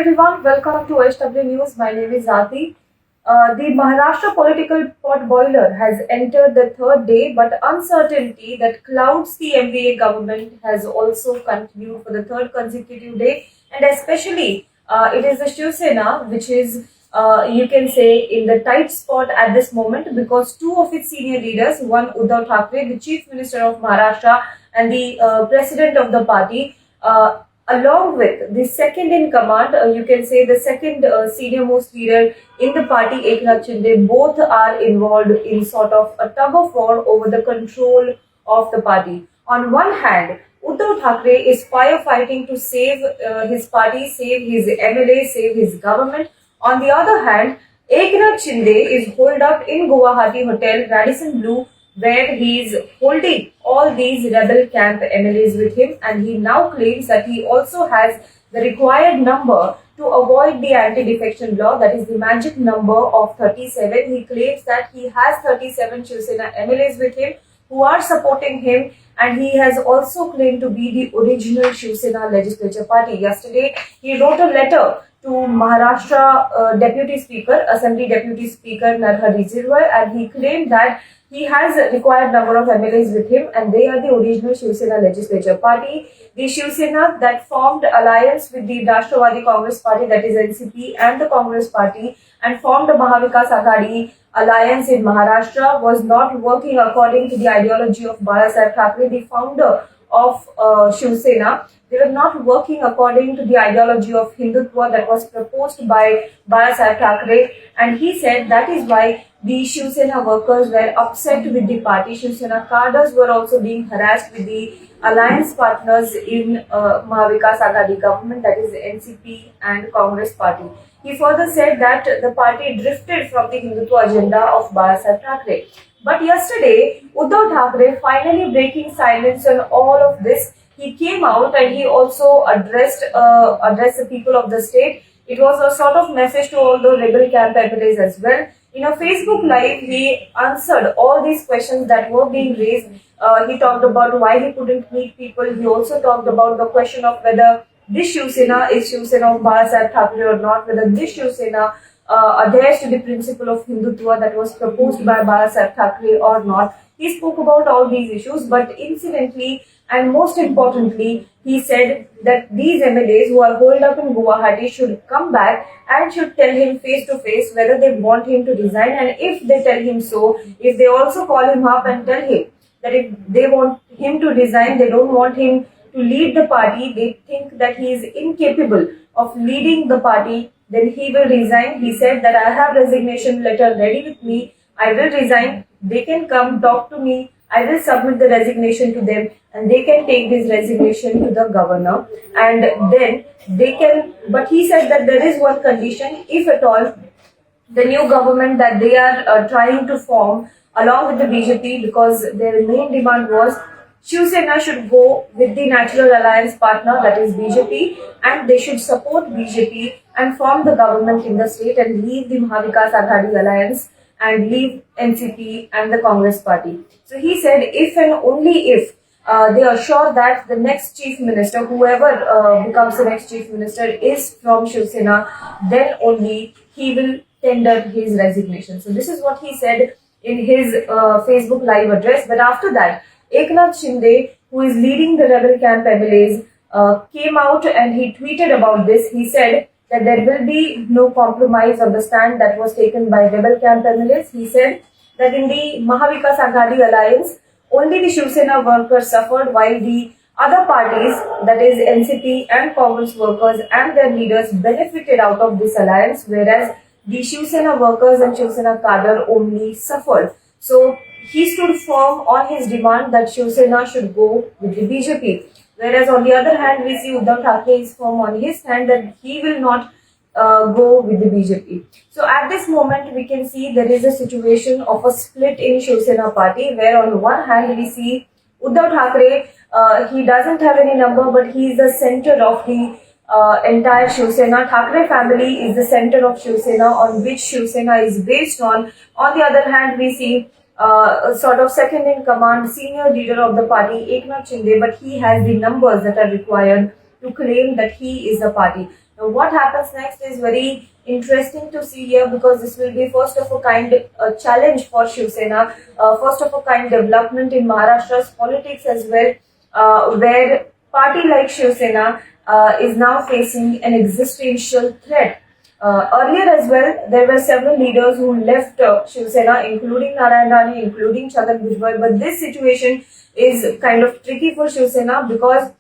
everyone, welcome to SW News. My name is Zati. The Maharashtra political potboiler has entered the third day, but uncertainty that clouds the MVA government has also continued for the third consecutive day, and especially it is the Shiv Sena which is, you can say, in the tight spot at this moment because two of its senior leaders, one Uddhav Thackeray, the Chief Minister of Maharashtra, and the President of the party, along with the second in command, you can say the second senior most leader in the party, Eknath Shinde, both are involved in sort of a tug of war over the control of the party. On one hand, Uddhav Thackeray is firefighting to save his party, save his MLA, save his government. On the other hand, Eknath Shinde is holed up in Guwahati Hotel, Radisson Blu, where he is holding all these rebel camp MLAs with him, and he now claims that he also has the required number to avoid the anti-defection law, that is the magic number of 37. He claims that he has 37 Shiv Sena MLAs with him who are supporting him, and he has also claimed to be the original Shiv Sena legislature party. Yesterday, he wrote a letter to Maharashtra Deputy Speaker, Assembly Deputy Speaker Narhari Zirwal, and he claimed that he has a required number of MLAs with him, and they are the original Shiv Sena legislature party. The Shiv Sena that formed alliance with the Rashtravadi Congress party, that is NCP, and the Congress party, and formed a MVA Govt alliance in Maharashtra, was not working according to the ideology of Thackeray, the founder of Shiv Sena. They were not working according to the ideology of Hindutva that was proposed by Thackeray, and he said that is why the Shiv Sena workers were upset with the party. Shiv Sena cadres were also being harassed with the alliance partners in MVA Govt government, that is NCP and Congress party. He further said that the party drifted from the Hindutva agenda of Thackeray. But yesterday, Uddhav Thackeray, finally breaking silence on all of this, he came out and he also addressed the people of the state. It was a sort of message to all the rebel camp MLAs as well. In a Facebook live, he answered all these questions that were being raised. He talked about why he couldn't meet people. He also talked about the question of whether this Shiv Sena is Shiv Sena of Thackeray or not, whether this Shiv Sena adheres to the principle of Hindutva that was proposed by Thackeray or not. He spoke about all these issues, but incidentally and most importantly, he said that these MLAs who are holed up in Guwahati should come back and should tell him face to face whether they want him to resign, and if they tell him so, if they also call him up and tell him that if they want him to resign, they don't want him to lead the party, they think that he is incapable of leading the party, then he will resign. He said that I have resignation letter ready with me, I will resign, they can come talk to me, I will submit the resignation to them, and they can take this resignation to the governor, and then they can, but he said that there is one condition, if at all the new government that they are trying to form along with the BJP, because their main demand was Shiv Sena should go with the natural alliance partner, that is BJP, and they should support BJP and form the government in the state and leave the MVA Govt alliance and leave NCP and the Congress party. So he said if and only if they are sure that the next Chief Minister, whoever becomes the next Chief Minister, is from Shiv Sena, then only he will tender his resignation. So this is what he said in his Facebook live address. But after that, Eknath Shinde, who is leading the rebel camp MLAs, came out and he tweeted about this. He said that there will be no compromise on the stand that was taken by rebel camp MLAs. He said that in the MVA Govt alliance, only the Shiv Sena workers suffered, while the other parties, that is NCP and Congress workers and their leaders, benefited out of this alliance, whereas the Shiv Sena workers and Shiv Sena cadre only suffered. So he stood firm on his demand that Shiv Sena should go with the BJP. Whereas on the other hand, we see Uddhav Thackeray is firm on his stand that he will not go with the BJP. So at this moment, we can see there is a situation of a split in Shiv Sena party, where on one hand we see Uddhav Thackeray, he doesn't have any number, but he is the center of the entire Shiv Sena. Thackeray family is the center of Shiv Sena, on which Shiv Sena is based on. On the other hand, we see sort of second in command, senior leader of the party, Eknath Shinde, but he has the numbers that are required to claim that he is a party. Now, what happens next is very interesting to see here, because this will be first of a kind challenge for Shiv Sena, first of a kind development in Maharashtra's politics as well, where party like Shiv Sena is now facing an existential threat. Earlier as well, there were several leaders who left Shiv Sena, including Narayan Rane, including Chhagan Bhujbal. But this situation is kind of tricky for Shiv Sena, because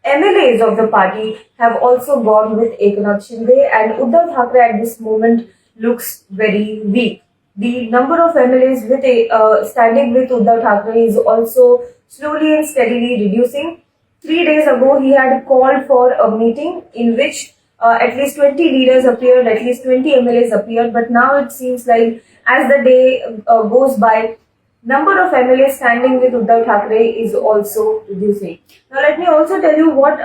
MLAs of the party have also gone with Eknath Shinde, and Uddhav Thackeray at this moment looks very weak. The number of MLAs standing with Uddhav Thackeray is also slowly and steadily reducing. 3 days ago, he had called for a meeting in which at least 20 leaders appeared, at least 20 MLAs appeared, but now it seems like as the day goes by, number of MLAs standing with Uddhav Thackeray is also reducing. Now let me also tell you what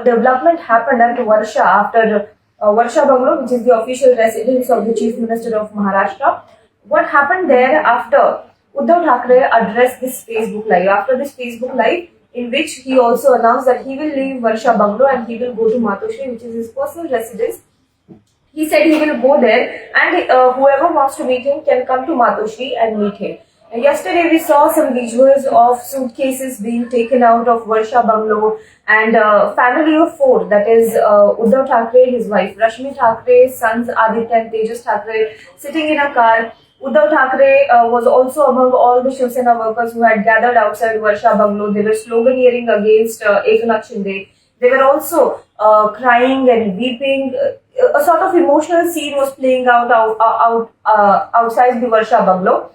development happened at Varsha after Varsha Bungalow, which is the official residence of the Chief Minister of Maharashtra. What happened there after Uddhav Thackeray addressed this Facebook Live? After this Facebook Live, in which he also announced that he will leave Varsha Bungalow and he will go to Matoshri, which is his personal residence. He said he will go there, and whoever wants to meet him can come to Matoshri and meet him. Yesterday we saw some visuals of suitcases being taken out of Varsha Bungalow, and family of 4, that is Uddhav Thackeray, his wife Rashmi Thackeray, sons Aditya and Tejas Thackeray, sitting in a car. Uddhav Thackeray was also among all the Shiv Sena workers who had gathered outside Varsha Bungalow. They were sloganeering against Eknath Shinde. They were also crying and weeping. A sort of emotional scene was playing out outside the Varsha Bungalow.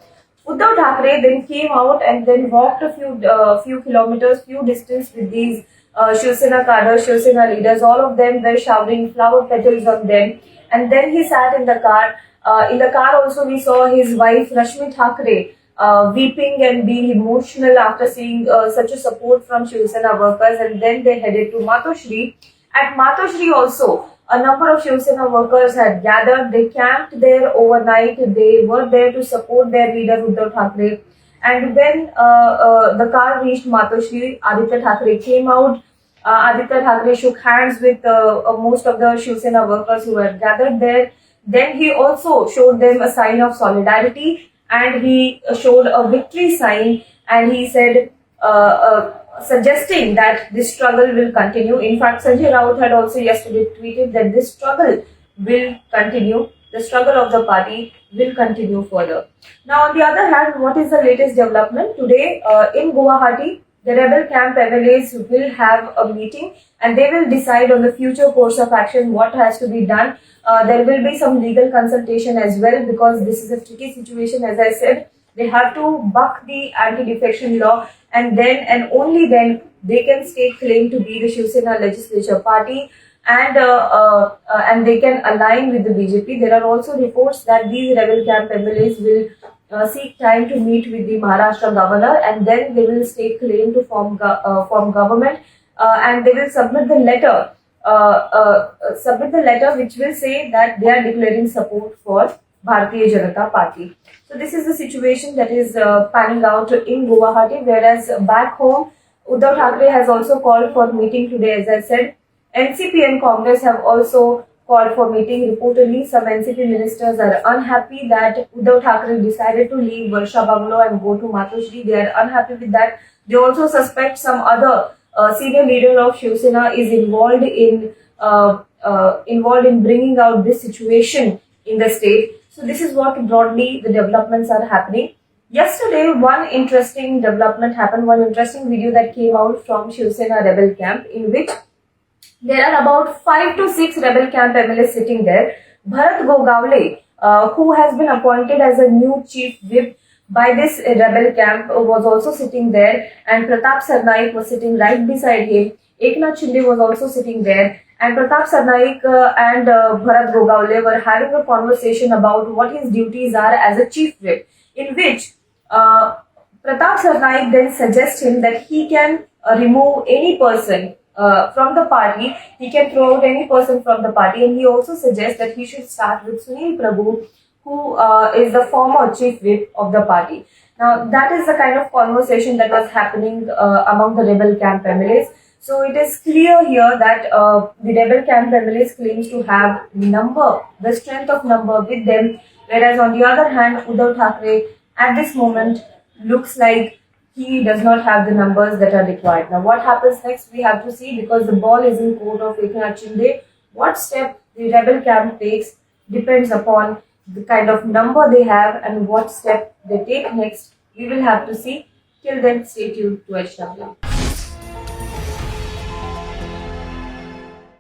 Uddhav Thackeray then came out and then walked a few kilometers, few distance with these Shiv Sena cadres, Shiv Sena leaders. All of them were showering flower petals on them, and then he sat in the car. In the car also we saw his wife Rashmi Thackeray weeping and being emotional after seeing such a support from Shiv Sena workers, and then they headed to Matoshri. At Matoshri also, a number of Shiv Sena workers had gathered. They camped there overnight. They were there to support their leader Uddhav Thackeray. And when the car reached Matoshri, Aditya Thackeray came out. Aditya Thackeray shook hands with most of the Shiv Sena workers who had gathered there. Then he also showed them a sign of solidarity, and he showed a victory sign, and he said, suggesting that this struggle will continue. In fact, Sanjay Raut had also yesterday tweeted that this struggle will continue. The struggle of the party will continue further. Now, on the other hand, what is the latest development? Today, in Guwahati, the rebel camp MLAs will have a meeting, and they will decide on the future course of action, what has to be done. There will be some legal consultation as well, because this is a tricky situation. As I said, they have to buck the anti-defection law, and then and only then they can stake claim to be the Shiv Sena legislature party, and they can align with the BJP. There are also reports that these rebel camp MLAs will seek time to meet with the Maharashtra governor, and then they will stake claim to form government, and they will submit the letter. Which will say that they are declaring support for Bharatiya Janata Party. So this is the situation that is panning out in Guwahati, whereas back home, Uddhav Thackeray has also called for meeting today. As I said, NCP and Congress have also called for meeting. Reportedly, some NCP ministers are unhappy that Uddhav Thackeray decided to leave Varsha Bungalow and go to Matoshri. They are unhappy with that. They also suspect some other senior leader of Shiv Sena is involved in bringing out this situation in the state. So this is what broadly the developments are happening. Yesterday, one interesting development happened, one interesting video that came out from Shiv Sena rebel camp, in which there are about 5 to 6 rebel camp MLAs sitting there. Bharat Gogawle, who has been appointed as a new chief whip by this rebel camp, was also sitting there, and Pratap Sarnaik was sitting right beside him. Eknath Shinde was also sitting there, and Pratap Sarnaik and Bharat Gogawle were having a conversation about what his duties are as a chief whip, in which Pratap Sarnaik then suggests him that he can remove any person from the party, he can throw out any person from the party, and he also suggests that he should start with Sunil Prabhu, who is the former chief whip of the party. Now, that is the kind of conversation that was happening among the rebel camp MLAs. So it is clear here that the rebel camp MLAs claims to have the strength of number with them, whereas on the other hand, Uddhav Thackeray at this moment looks like he does not have the numbers that are required. Now, what happens next? We have to see, because the ball is in court of Eknath Shinde. What step the rebel camp takes depends upon the kind of number they have and what step they take next. We will have to see. Till then, stay tuned to HW.